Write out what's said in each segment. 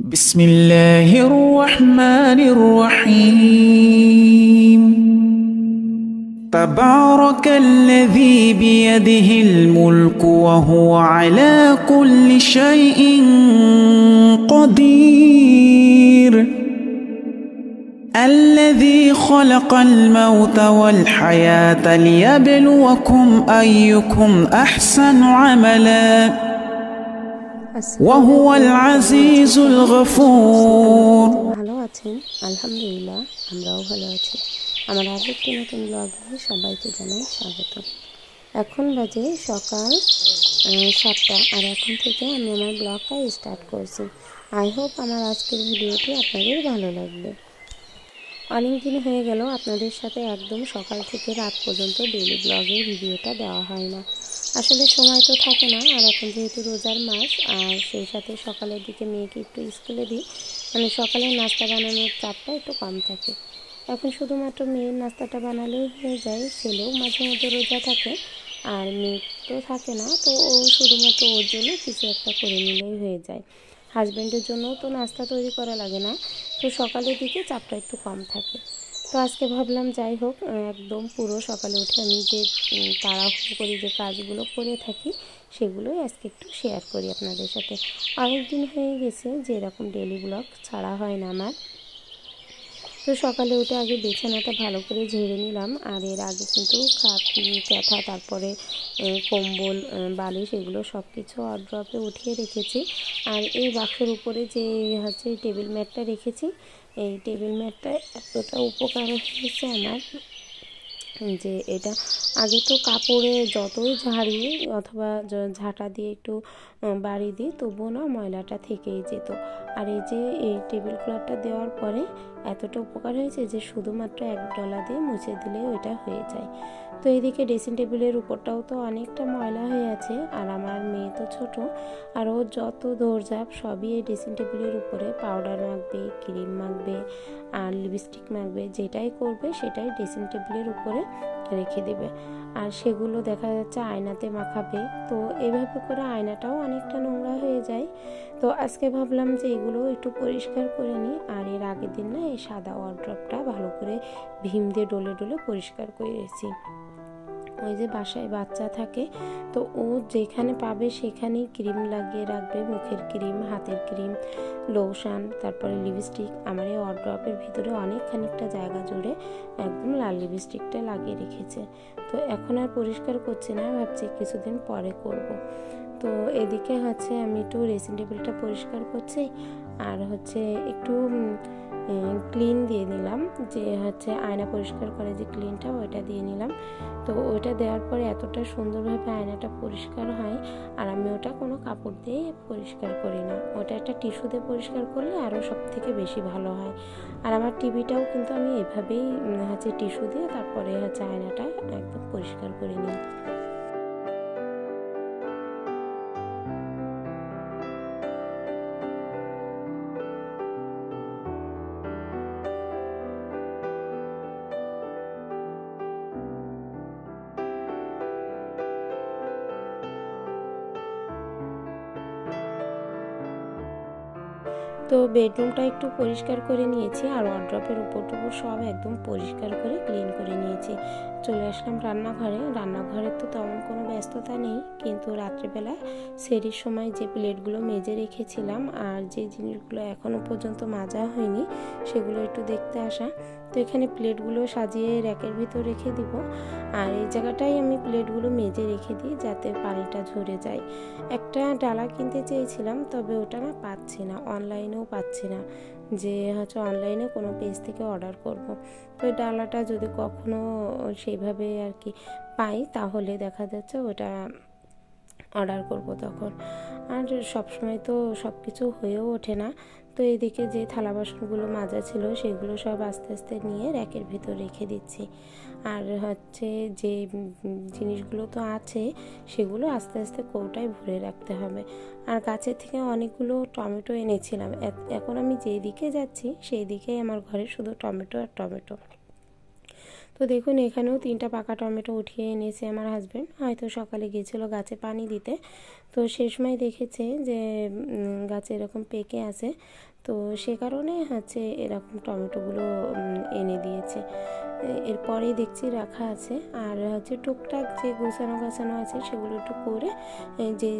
بسم الله الرحمن الرحيم تبارك الذي بيده الملك وهو على كل شيء قدير الذي خلق الموت والحياة ليبلوكم أيكم أحسن عملا وهو العزيز الغفور। ভালো আছেন? আলহামদুলিল্লাহ, আমরাও ভালো আছি। আমার আরেকটি নতুন ব্লগে সবাইকে জানাই স্বাগত। এখন বাজে সকাল 7টা, আর এখন থেকে আমি আমার ব্লগটা স্টার্ট করছি। আই হোপ আমার আজকের ভিডিওটি আপনাদের ভালো লাগবে। অনেক দিন হয়ে গেল আপনাদের সাথে একদম সকাল থেকে রাত পর্যন্ত ডেইলি ব্লগের ভিডিওটা দেওয়া হয় না। আসলে সময় তো থাকে না, আর এখন যেহেতু রোজার মাস, আর সেই সাথে সকালের দিকে মেয়েকে একটু স্কুলে দিই, মানে সকালে নাস্তা বানানোর চাপটা একটু কম থাকে। এখন শুধুমাত্র মেয়ের নাস্তাটা বানালেই হয়ে যায়। ছেলেও মাঝে মধ্যে রোজা থাকে, আর মেয়ে তো থাকে না, তো ও শুধুমাত্র ওর জন্য কিছু একটা করে নিলেই হয়ে যায়। হাজব্যান্ডের জন্যও তো নাস্তা তৈরি করা লাগে না, তো সকালের দিকে চাপটা একটু কম থাকে। তো আজকে ভাবলাম যাই হোক, একদম পুরো সকালে উঠে আমি যে তাড়াহুড়ো করি, যে কাজগুলো করে থাকি, সেগুলোই আজকে একটু শেয়ার করি আপনাদের সাথে। অনেক দিন হয়ে গেছে যে এরকম ডেইলি ব্লগ ছাড়া হয় না আমার। তো সকালে উঠে আগে বিছানাটা ভালো করে ঝেড়ে নিলাম, আর এর আগে কিন্তু ক্যাথা, তারপরে কম্বল, বালিশ, এগুলো সব কিছু ওয়ারড্রপে উঠিয়ে রেখেছি। আর এই বাক্সের উপরে যে হচ্ছে টেবিল ম্যাটটা রেখেছি, এই টেবিল ম্যাটটা এতটা উপকার হয়েছে আমার, যে এটা আগে তো কাপড়ে যতই ঝাড়ি অথবা ঝাঁটা দিয়ে একটু বাড়ি দিই, তবুও না ময়লাটা থেকেই যেত। আর এই যে এই টেবিল ক্লথটা দেওয়ার পরে এতটা উপকার হয়েছে যে শুধুমাত্র $1 দিয়ে মুছে দিলে ওইটা হয়ে যায়। তো এইদিকে ড্রেসিং টেবিলের উপরটাও তো অনেকটা ময়লা হয়ে আছে, আর আমার মেয়ে তো ছোট, আর ও যত দৌড়ঝাঁপ সবই এই ড্রেসিং টেবিলের উপরে। পাউডার মাখবে, ক্রিম মাখবে, আর লিপস্টিক মাখবে, যেটাই করবে সেটাই ড্রেসিং টেবিলের উপরে রেখে দেবে, আর সেগুলো দেখা যাচ্ছে আয়নাতে মাখাবে। তো এইভাবে করে আয়নাটাও অনেকটা নোংরা হয়ে যায়। তো আজকে ভাবলাম যে এগুলো একটু পরিষ্কার করে নিই। আর এর আগের দিন না এই সাদা ওয়ারড্রপটা ভালো করে ভীম দিয়ে ডলে ডলে পরিষ্কার করে রেখেছি। ওই যে বাসায় বাচ্চা থাকে, তো ও যেখানে পাবে সেখানেই ক্রিম লাগিয়ে রাখবে, মুখের ক্রিম, হাতের ক্রিম, লোশন, তারপরে লিপস্টিক। আমার এই ওয়ারড্রপের ভিতরে অনেক খানিকটা জায়গা জুড়ে একদম লাল লিপস্টিকটা লাগিয়ে রেখেছে। তো এখন আর পরিষ্কার করছি না, ভাবছি কিছুদিন পরে করব। তো এদিকে হচ্ছে আমি একটু ড্রেসিং টেবিলটা পরিষ্কার করছি, আর হচ্ছে একটু ক্লিন দিয়ে নিলাম, যে হচ্ছে আয়না পরিষ্কার করে যে ক্লিনটা, ওইটা দিয়ে নিলাম। তো ওইটা দেওয়ার পরে এতটা সুন্দরভাবে আয়নাটা পরিষ্কার হয়, আর আমি ওটা কোনো কাপড় দিয়ে পরিষ্কার করি না, ওটা একটা টিস্যু দিয়ে পরিষ্কার করলে আরও সব থেকে বেশি ভালো হয়। আর আমার টিভিটাও কিন্তু আমি এভাবেই হচ্ছে টিস্যু দিয়ে তারপরে হচ্ছে আয়নাটা একদম পরিষ্কার করে নিই। তো বেডরুমটা একটু পরিষ্কার করে নিয়েছি, আর ওয়ারড্রপের উপর টুপুর সব একদম পরিষ্কার করে ক্লিন করে নিয়েছি। চলে আসলাম রান্নাঘরে তো তেমন কোনো ব্যস্ততা নেই, কিন্তু রাত্রিবেলা সেরির সময় যে প্লেটগুলো মেজে রেখেছিলাম আর যে জিনিসগুলো এখনও পর্যন্ত মাজা হয়নি, সেগুলো একটু দেখতে আসা। তো এখানে প্লেটগুলো সাজিয়ে র্যাকের ভিতর রেখে দিব, আর এই জায়গাটাই আমি প্লেটগুলো মেজে রেখে দিই যাতে পানিটা ঝরে যায়। একটা ডালা কিনতে চেয়েছিলাম, তবে ওটা না পাচ্ছি না, অনলাইনেও পাচ্ছি না, যে হচ্ছে অনলাইনে কোনো পেজ থেকে অর্ডার করব। তো ওই ডালাটা যদি কখনো সেইভাবে আর কি পাই, তাহলে দেখা যাচ্ছে ওটা অর্ডার করব তখন। আর সবসময় তো সব কিছু হয়েও ওঠে না। তো এদিকে যে থালা বাসনগুলো মাজা ছিল সেগুলো সব আস্তে আস্তে নিয়ে র্যাকের ভিতর রেখে দিচ্ছি। আর হচ্ছে যে জিনিসগুলো তো আছে সেগুলো আস্তে আস্তে কৌটায় ভরে রাখতে হবে। আর গাছের থেকে অনেকগুলো টমেটো এনেছিলাম, এখন আমি যেই দিকে যাচ্ছি সেই দিকেই আমার ঘরে শুধু টমেটো আর টমেটো। তো তো দেখুন এখানেও 3টা পাকা টমেটো উঠিয়ে এনেছে আমার হাজব্যান্ড, হয়তো সকালে গিয়েছিল গাছে পানি দিতে, তো সেই সময় দেখেছে যে গাছে এরকম পেকে আছে, তো সে কারণে হচ্ছে এরকম টমেটোগুলো এনে দিয়েছে। এরপরেই দেখছি রাখা আছে, আর হচ্ছে টুকটাক যে গোছানো গাছানো আছে সেগুলো একটু করে যে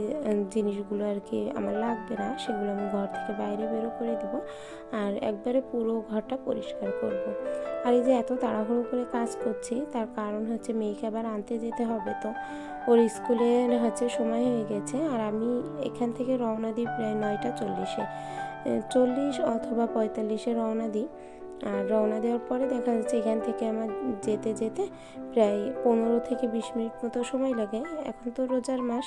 জিনিসগুলো আর কি আমার লাগবে না সেগুলো আমি ঘর থেকে বাইরে বেরো করে দিব, আর একবারে পুরো ঘরটা পরিষ্কার করব। আর এই যে এত তাড়াহুড়ো করে কাজ করছি তার কারণ হচ্ছে মেয়েকে আবার আনতে যেতে হবে, তো ওর স্কুলের হচ্ছে সময় হয়ে গেছে, আর আমি এখান থেকে রওনা দিই প্রায় 9টা 40-এ, 40 অথবা 45-এ রওনা দিই। আর রওনা দেওয়ার পরে দেখা যাচ্ছে এখান থেকে আমার যেতে যেতে প্রায় 15 থেকে 20 মিনিট মতো সময় লাগে। এখন তো রোজার মাস,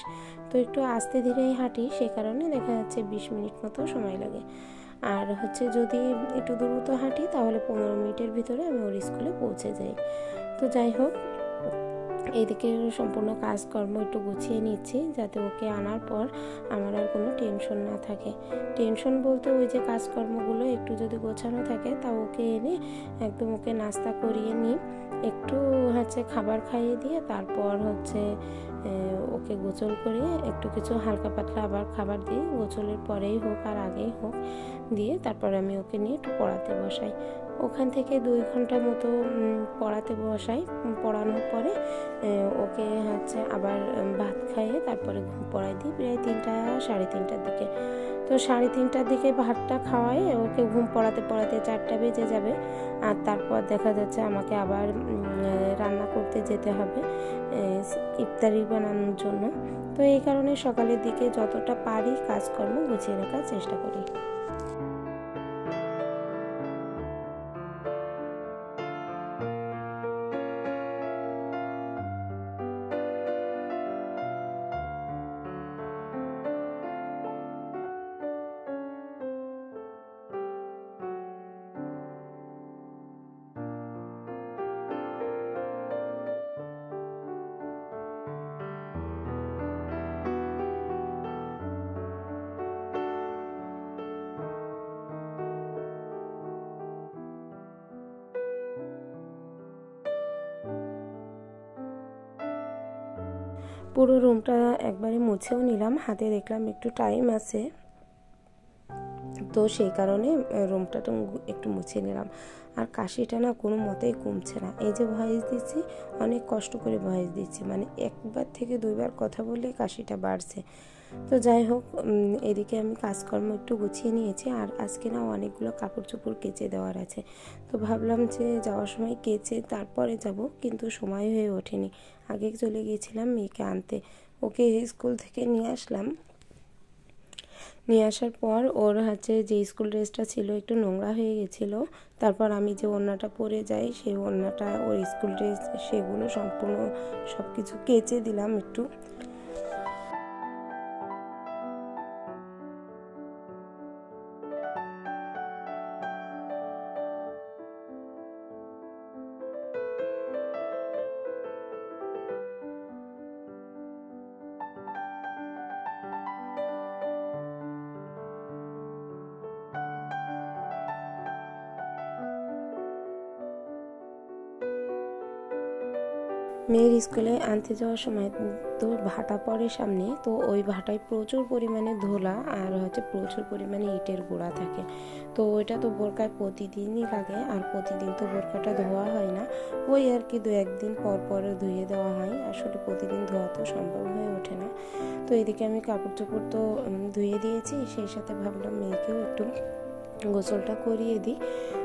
তো একটু আস্তে ধীরেই হাঁটি, সে কারণে দেখা যাচ্ছে 20 মিনিট মতো সময় লাগে। আর হচ্ছে যদি একটু দ্রুত হাঁটি তাহলে 15 মিনিটের ভিতরে আমি ওর স্কুলে পৌঁছে যাই। তো যাই হোক, এইদিকে সম্পূর্ণ কাজকর্ম একটু গুছিয়ে নিচ্ছি যাতে ওকে আনার পর আমার আর কোনো টেনশন না থাকে। টেনশন বলতে ওই যে কাজকর্মগুলো একটু যদি গোছানো থাকে তা ওকে এনে একদম ওকে নাস্তা করিয়ে নিই, একটু হচ্ছে খাবার খাইয়ে দিয়ে তারপর হচ্ছে ওকে গোসল করিয়ে একটু কিছু হালকা পাতলা আবার খাবার দিই, গোসলের পরেই হোক আর আগেই হোক, দিয়ে তারপর আমি ওকে নিয়ে একটু পড়াতে বসাই। ওখান থেকে 2 ঘন্টা মতো পড়াতে বসাই, পড়ানোর পরে ওকে হচ্ছে আবার ভাত খাইয়ে তারপরে ঘুম পড়াই দিই প্রায় 3টা 3:30টার দিকে। তো 3:30টার দিকে ভাতটা খাওয়াই ওকে ঘুম পড়াতে পড়াতে 4টা বেজে যাবে, আর তারপর দেখা যাচ্ছে আমাকে আবার রান্না করতে যেতে হবে ইফতারি বানানোর জন্য। তো এই কারণে সকালের দিকে যতটা পারি কাজকর্ম গুছিয়ে রাখার চেষ্টা করি। পুরো রুমটা একবারে মুছেও নিলাম, হাতে দেখলাম একটু টাইম আছে, তো সেই কারণে রুমটা তো একটু মুছে নিলাম। আর কাশিটা না কোনো মতেই কমছে না, এই যে ভয়েস দিচ্ছি অনেক কষ্ট করে ভয়েস দিচ্ছি, মানে 1বার থেকে 2বার কথা বললে কাশিটা বাড়ছে। তো যাই হোক, এদিকে আমি কাজকর্ম একটু গুছিয়ে নিয়েছি, আর আজকে না অনেকগুলো কাপড় চোপড় কেচে দেওয়ার আছে, তো ভাবলাম যে যাওয়ার সময় কেচে তারপরে যাব, কিন্তু সময় হয়ে ওঠেনি। আগে চলে গিয়েছিলাম মেয়েকে আনতে, ওকে স্কুল থেকে নিয়ে আসলাম। নিয়ে আসার পর ওর হচ্ছে যে স্কুল ড্রেসটা ছিল একটু নোংরা হয়ে গেছিলো, তারপর আমি যে ওড়নাটা পরে যাই সেই ওড়নাটা ওর স্কুল ড্রেস সেগুলো সম্পূর্ণ সব কিছু কেচে দিলাম একটু। মেয়ের স্কুলে আনতে যাওয়ার সময় তো ভাটা পড়ে সামনে, তো ওই ভাটায় প্রচুর পরিমাণে ধুলা আর হচ্ছে প্রচুর পরিমাণে ইটের গুঁড়া থাকে, তো ওইটা তো বোরকায় প্রতিদিনই লাগে, আর প্রতিদিন তো বোরকাটা ধোয়া হয় না, ওই আর কি 2-1 দিন পর পর ধুয়ে দেওয়া হয়, আসলে প্রতিদিন ধোয়া তো সম্ভব হয়ে ওঠে না। তো এদিকে আমি কাপড় চোপড় তো ধুয়ে দিয়েছি, সেই সাথে ভাবলাম মেয়েকেও একটু গোসলটা করিয়ে দিই,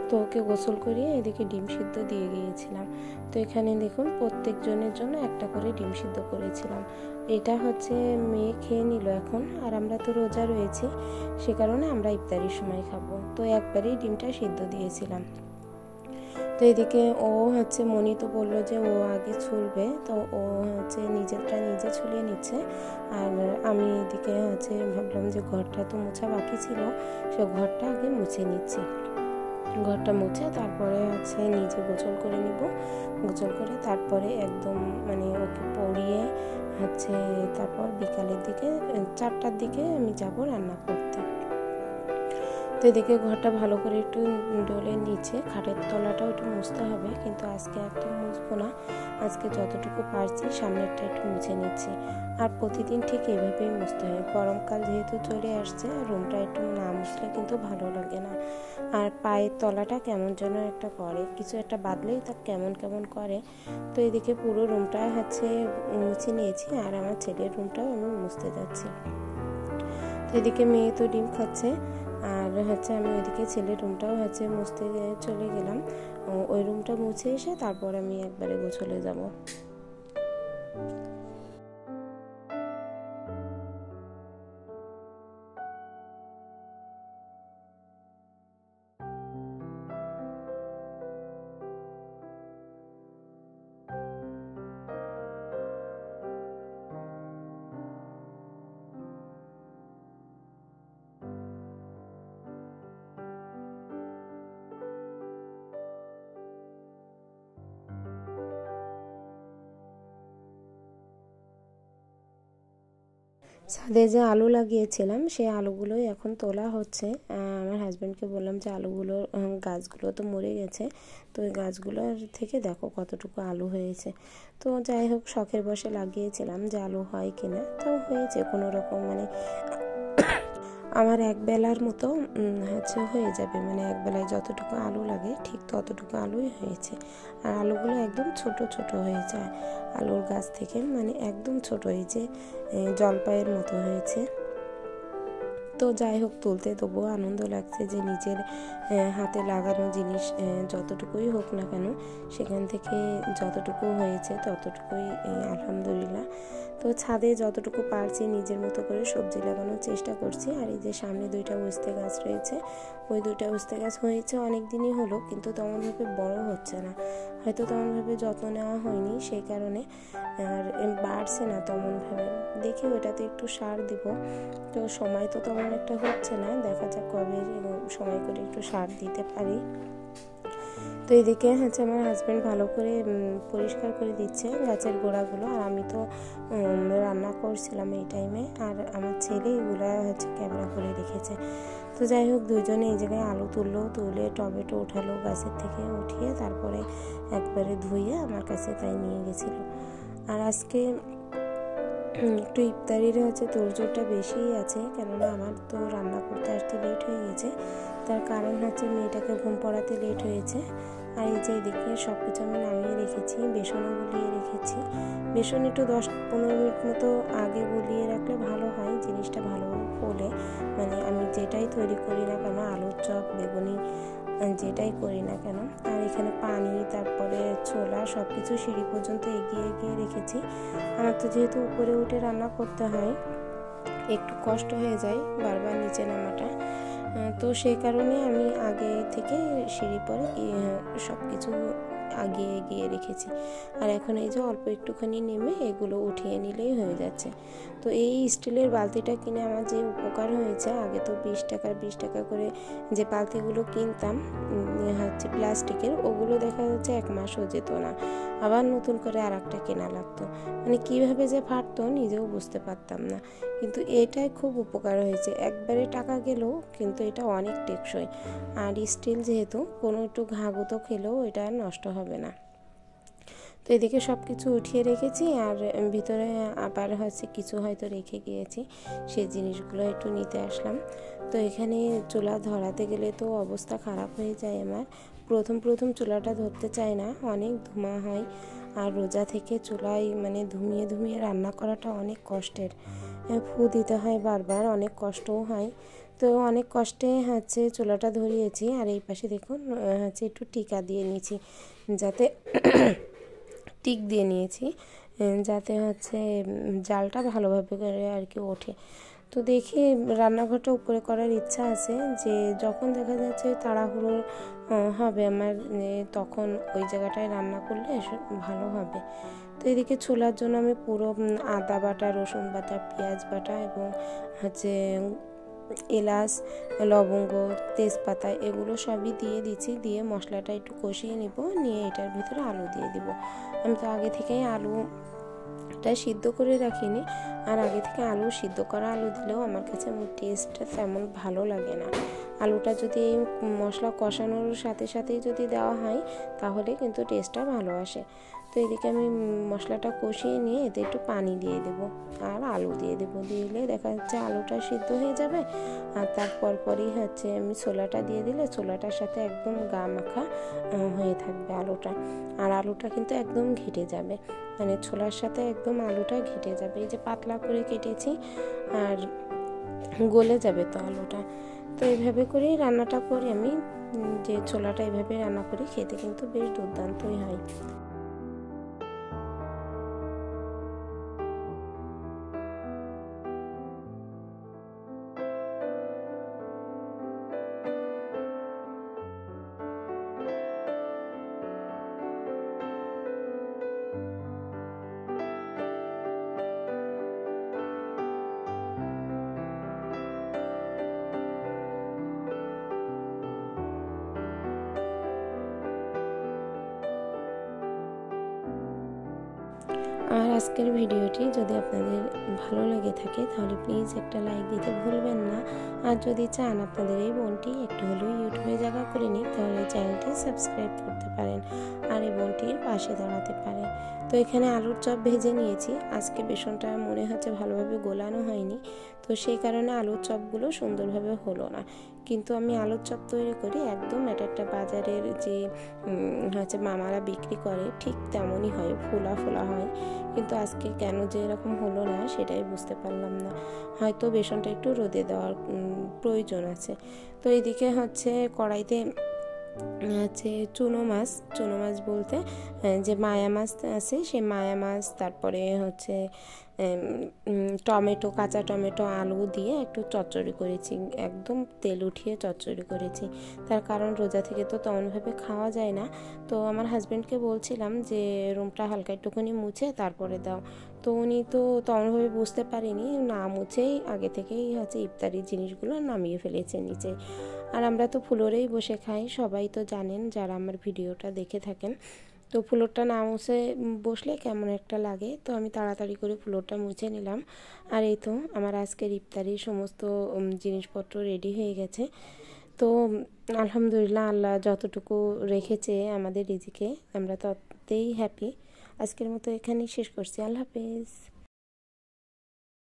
তো ওকে গোসল করিয়ে এদিকে ডিম সিদ্ধ দিয়ে গিয়েছিলাম। তো এখানে দেখুন প্রত্যেকজনের জন্য একটা করে ডিম সিদ্ধ করেছিলাম, এটা হচ্ছে মেয়ে খেয়ে নিল এখন, আর আমরা তো রোজা রয়েছি সে কারণে আমরা ইফতারির সময় খাবো, তো একবারেই ডিমটা সিদ্ধ দিয়েছিলাম। তো এদিকে ও হচ্ছে মনি তো বললো যে ও আগে ছুলবে, তো ও হচ্ছে নিজেরটা নিজে ছুলিয়ে নিচ্ছে, আর আমি এদিকে হচ্ছে ভাবলাম যে ঘরটা তো মোছা বাকি ছিল, সে ঘরটা আগে মুছে নিচ্ছি। ঘরটা মুছে তারপরে হচ্ছে নিজে গোসল করে নিব, গোসল করে তারপরে একদম মানে ওকে পরিয়ে হচ্ছে তারপর বিকালের দিকে 4টার দিকে আমি যাব রান্না করতে। তো এদিকে ঘরটা ভালো করে একটু ডলে নিচে, খাটের তলাটাও একটু মুছতে হবে, কিন্তু আজকে একদম মুছবো না, আজকে যতটুকু পারছি সামনেরটা একটু মুছে নিচ্ছি। আর প্রতিদিন ঠিক এভাবেই মুছতে হয়, গরমকাল যেহেতু চলে আসছে, রুমটা একটু না মুছলে কিন্তু ভালো লাগে না। আর পায়ের তলাটা কেমন যেন একটা করে, কিছু একটা বাদলেই তা কেমন কেমন করে। তো এদিকে পুরো রুমটা মুছে নিয়েছি, আর আমার ছেলের রুমটাও আমি মুছতে যাচ্ছি। তো এদিকে মেয়ে তো ডিম খাচ্ছে, আর আমি ওইদিকে ছেলের রুমটাও মুছতে চলে গেলাম। ওই রুমটা মুছে এসে তারপর আমি একবারে গোছলে যাব। ছাদে যে আলু লাগিয়েছিলাম সেই আলুগুলোই এখন তোলা হচ্ছে। আমার হাজব্যান্ডকে বললাম যে আলুগুলোর গাছগুলো তো মরে গেছে, তো ওই গাছগুলোর থেকে দেখো কতটুকু আলু হয়েছে। তো যাই হোক, শখের বসে লাগিয়েছিলাম যে আলু হয় কিনা, তাও হয়েছে কোনো রকম, মানে আমার এক বেলার মতো হয়ে যাবে, মানে এক বেলায় যতটুকু আলু লাগে ঠিক ততটুকু আলুই হয়েছে। আর আলুগুলো একদম ছোট ছোট হয়ে যায় আলুর গাছ থেকে, মানে একদম ছোট, এই যে জলপাইয়ের মতো হয়েছে। তো যাই হোক, তুলতে তবুও আনন্দ লাগছে যে নিজের হাতে লাগানো জিনিস যতটুকুই হোক না কেন, সেখান থেকে যতটুকু হয়েছে ততটুকুই আলহামদুলিল্লাহ। তো ছাদে যতটুকু পারছি নিজের মতো করে সবজি লাগানোর চেষ্টা করছি। আর এই যে সামনে 2টা উস্তে গাছ রয়েছে, ওই 2টা উস্তে গাছ হয়েছে অনেক দিনই হলো, কিন্তু তেমনভাবে বড় হচ্ছে না, হয়তো তেমনভাবে যত্ন নেওয়া হয়নি সেই কারণে, আর বাড়ছে না তেমনভাবে। দেখি ওটাতে একটু সার দিব, তো সময় তো তেমন একটা হচ্ছে না, দেখা যাক কবে সময় করে একটু সার দিতে পারি। তো এদিকে আমার হাজব্যান্ড ভালো করে পরিষ্কার করে দিচ্ছে গাছের গোড়াগুলো, আর আমি তো রান্না করছিলাম এই টাইমে, আর আমার ছেলে এগুলো ক্যামেরা করে রেখেছে। তো যাই হোক, দুজনে এই জায়গায় আলু তুলে টমেটো উঠালো গাছের থেকে, উঠিয়ে তারপরে একবারে ধুয়ে আমার কাছে তাই নিয়ে গেছিল। আর আজকে একটু ইফতারির তোড়জোড়টা বেশিই আছে, কেননা আমার তো রান্না করতে আসতে লেট হয়ে গেছে, তার কারণ মেয়েটাকে ঘুম পড়াতে লেট হয়েছে। আর এই যে এদিকে সব কিছু আমি নামিয়ে রেখেছি, বেসনও গুলিয়ে রেখেছি। বেসন একটু 10-15 মিনিট মতো আগে গুলিয়ে রাখলে ভালো হয়, জিনিসটা ভালো ফোলে। মানে আমি যেটাই তৈরি করি না কেন, আলুর চপ, বেগুনি যেটাই করি না কেন। আর এখানে পানি, তারপরে ছোলা, সব কিছু সিঁড়ি পর্যন্ত এগিয়ে রেখেছি। আমার তো যেহেতু উপরে উঠে রান্না করতে হয়, একটু কষ্ট হয়ে যায় বারবার নিচে নামাটা, তো সেই কারণে আমি আগে থেকে সিঁড়ি পরে সব কিছু এগিয়ে রেখেছি। আর এখন এই যে অল্প একটুখানি নেমে এগুলো উঠিয়ে নিলেই হয়ে যাচ্ছে। তো এই স্টিলের বালতিটা কিনে আমার যে উপকার হয়েছে, আগে তো 20 টাকা করে যে বালতিগুলো কিনতাম প্লাস্টিকের, ওগুলো দেখা যাচ্ছে 1 মাসও যেত না, আবার নতুন করে আর একটা কেনা লাগতো। মানে কিভাবে যে ফাটতো নিজেও বুঝতে পারতাম না, কিন্তু এটাই খুব উপকার হয়েছে। একবারে টাকা গেলেও কিন্তু এটা অনেক টেকসই, আর স্টিল যেহেতু কোনো একটু ঘাগুতো খেলেও এটা নষ্ট হবে না। তো এদিকে সব কিছু উঠিয়ে রেখেছি, আর ভিতরে আবার কিছু হয়তো রেখে গিয়েছি, সেই জিনিসগুলো একটু নিতে আসলাম। তো এখানে চুলা ধরাতে গেলে তো অবস্থা খারাপ হয়ে যায় আমার। প্রথম চুলাটা ধরতে চায় না, অনেক ধোঁয়া হয়, আর রোজা থেকে চুলায় মানে ধুমিয়ে রান্না করাটা অনেক কষ্টের, ফু দিতে হয় বারবার, অনেক কষ্টও হয়। তো অনেক কষ্টে চুলাটা ধরিয়েছি। আর এই পাশে দেখুন একটু টিকা দিয়ে নিয়েছি, যাতে টিক দিয়ে নিয়েছি যাতে জালটা ভালোভাবে করে আর কি ওঠে। তো দেখি রান্নাঘরটা উপরে করার ইচ্ছা আছে, যে যখন দেখা যাচ্ছে তাড়াহুড়ো হবে আমার, তখন ওই জায়গাটায় রান্না করলে ভালো হবে। তো এদিকে ছোলার জন্য আমি পুরো আদা বাটা, রসুন বাটা, পেঁয়াজ বাটা এবং এলাচ, লবঙ্গ, তেজপাতা এগুলো সবই দিয়ে দিচ্ছি। দিয়ে মশলাটা একটু কষিয়ে নিয়ে এটার ভিতরে আলু দিয়ে দিব। আমি তো আগে থেকেই আলু আলুটা সিদ্ধ করে রাখিনি, আর আগে থেকে আলু সিদ্ধ করা আলু দিলেও আমার কাছে টেস্টটা তেমন ভালো লাগে না। আলুটা যদি এই মশলা কষানোর সাথে সাথেই যদি দেওয়া হয় তাহলে কিন্তু টেস্টটা ভালো আসে। তো এদিকে আমি মশলাটা কষিয়ে নিয়ে এতে একটু পানি দিয়ে দেবো আর আলু দিয়ে দেবো, দিলে দেখা যাচ্ছে আলুটা সিদ্ধ হয়ে যাবে। আর তারপর পরই হচ্ছে আমি ছোলাটা দিয়ে দিলে ছোলাটার সাথে একদম গা মাখা হয়ে থাকবে আলুটা, আর আলুটা কিন্তু একদম ঘেটে যাবে, মানে ছোলার সাথে একদম আলুটা ঘেটে যাবে। এই যে পাতলা করে কেটেছি আর গলে যাবে তো আলুটা। তো এইভাবে করেই রান্নাটা করি আমি, যে ছোলাটা এইভাবে রান্না করি, খেতে কিন্তু বেশ দুর্দান্তই হয়। আর আজকের ভিডিওটি যদি আপনাদের ভালো লেগে থাকে তাহলে প্লিজ একটা লাইক দিতে ভুলবেন না। আর যদি চান আপনাদের এই বোনটি একটু হলেও ইউটিউবে জায়গা করে নিক তাহলে চ্যানেলটি সাবস্ক্রাইব করতে পারেন আর এই বোনটির পাশে দাঁড়াতে পারেন। তো এখানে আলুর চপ ভেজে নিয়েছি। আজকে বেসনটা মনে হচ্ছে ভালোভাবে গোলানো হয়নি, তো সেই কারণে আলুর চপগুলো সুন্দরভাবে হলো না। কিন্তু আমি আলুর চপ তৈরি করি একদম এটা একটা বাজারের যে হচ্ছে মামারা বিক্রি করে ঠিক তেমনই হয়, ফোলা ফোলা হয়। কিন্তু আজকে কেন যে এরকম হলো না সেটাই বুঝতে পারলাম না, হয়তো বেসনটা একটু রোদে দেওয়ার প্রয়োজন আছে। তো এদিকে হচ্ছে কড়াইতে হচ্ছে চুনো মাছ বলতে যে মায়া মাছ আছে সেই মায়া মাছ, তারপরে হচ্ছে টমেটো, কাঁচা টমেটো, আলু দিয়ে একটু চচ্চড়ি করেছি, একদম তেল উঠিয়ে চচ্চড়ি করেছি। তার কারণ রোজা থেকে তো তেমনভাবে খাওয়া যায় না। তো আমার হাজব্যান্ডকে বলছিলাম যে রুমটা হালকা একটুখানি মুছে তারপরে দাও, তো উনি তো তেমনভাবে বুঝতে পারিনি, না মুছেই আগে থেকেই হচ্ছে ইফতারির জিনিসগুলো নামিয়ে ফেলেছে নিচে। আর আমরা তো ফ্লোরেই বসে খাই, সবাই তো জানেন যারা আমার ভিডিওটা দেখে থাকেন। তো ফ্লোরটা না মুছে বসলে কেমন একটা লাগে, তো আমি তাড়াতাড়ি করে ফ্লোরটা মুছে নিলাম। আর এই তো আমার আজকের ইফতারির সমস্ত জিনিসপত্র রেডি হয়ে গেছে। তো আলহামদুলিল্লাহ, আল্লাহ যতটুকু রেখেছে আমাদের রিজিকে আমরা ততই হ্যাপি। আজকের মতো এখানেই শেষ করছি। আল্লাহ হাফেজ।